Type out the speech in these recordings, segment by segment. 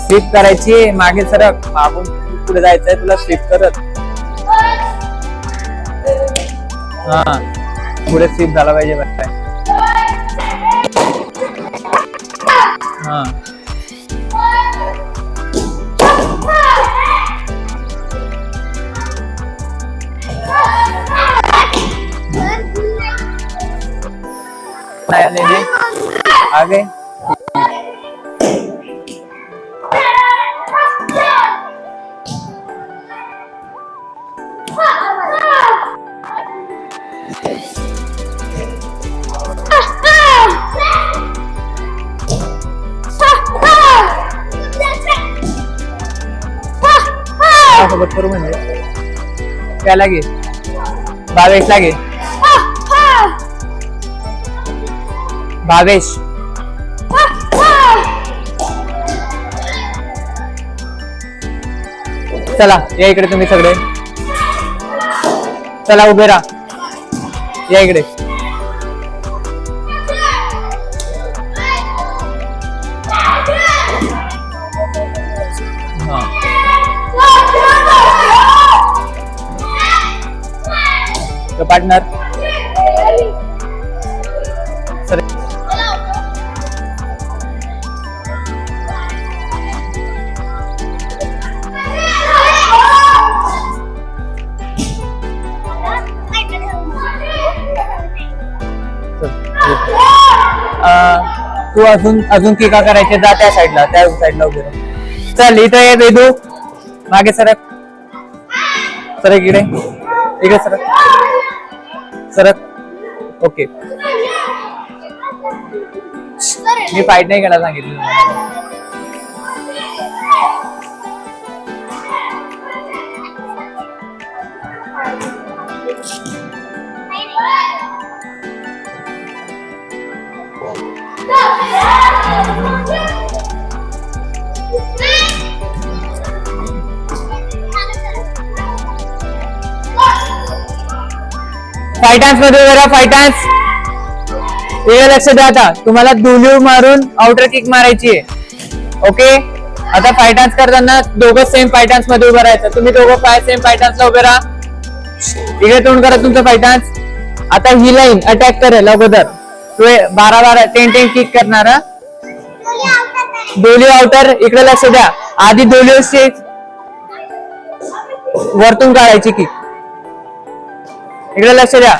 Slip करायची, मागे सरक, मागून पुढे जायचंय तुला स्लिप करत. हा पुढे स्लिप झाला पाहिजे बघताय. हा आगे सोबत करू म्हणजे काय लागे 22 लागे 22. चला या इकडे तुम्ही सगळे, चला उभे राहा, या इकडे. पार्टनर सर 'तू अजून की का करायचे, जा त्या साईडला उभे राहा. चल इथे ये वेदू, मागे सरक, सरक इकडे, इकडे सरक, सरक. ओके मी फाईट नाही करायला सांगितलं. फायटान्स मध्ये जरा फायटान्स हे लक्ष द्या. आता तुम्हाला दोन्ही मारून आउटर किक मारायची आहे. ओके आता फायटान्स करताना दोघं सेम फायटान्स मध्ये उभं राहायचं. तुम्ही दोघं सेम फायटान्सला उभे राहा. इकडे तोंड करा तुमचं फायटान्स. आता ही लाईन अटॅक करेल अगोदर, तू 12-12 10-10 किक करणार. दोली आउटर इकडे लक्ष द्या. आधी दोली वरतून काढायची किक, इकडे लक्ष द्या.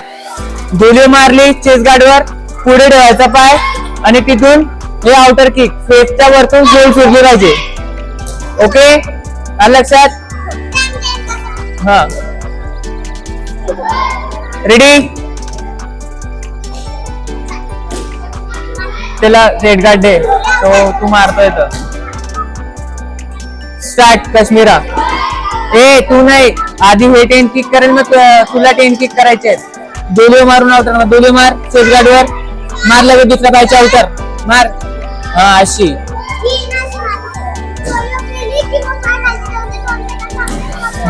दोली मारली चेस्ट गार्डवर, पुढे ठेवायचा पाय आणि तिथून हे आउटर किक फेसच्या वरतून गोल फिरली पाहिजे. ओके लक्षात. हा रेडी. त्याला रेड गार्ड दे, तो तू मारतोय तर स्टार्ट. काश्मीरा ए तू नाही, आधी हे 10 किक करेल, मग तुला 10 किक करायचे आहेत. दोली मारून आउटर, मग दोली मार चेस्ट गार्डवर, मार लगेच दुसऱ्या पायच्या आउटर मार. हा अशी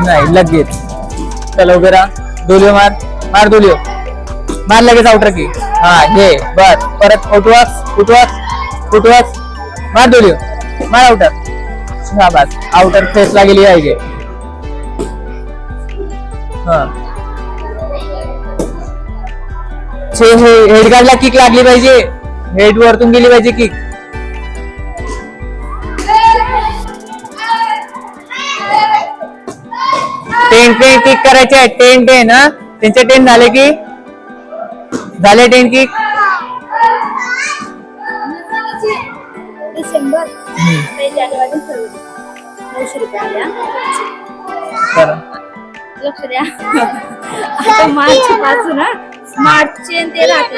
नाही लगेच. चला उभे राहा. दोली मार, मार दोली मार लगेच आउटर की. हा हे बस परत फुटवर्स मार दोली, मार आउटर. शाबास आउटर फेसला गेली आहे. हा हेड गार्डला किक लागली पाहिजे, हेड वरतून गेली पाहिजे किक. टेन किक करायचे आहे. 10 हा त्यांचे 10 झाले की झाले 10 किक. डिसेंबर जानेवारी 900 रुपये आल्या. लक्ष द्या. आता मार्च पासून स्मार्ट चेन ते राहते.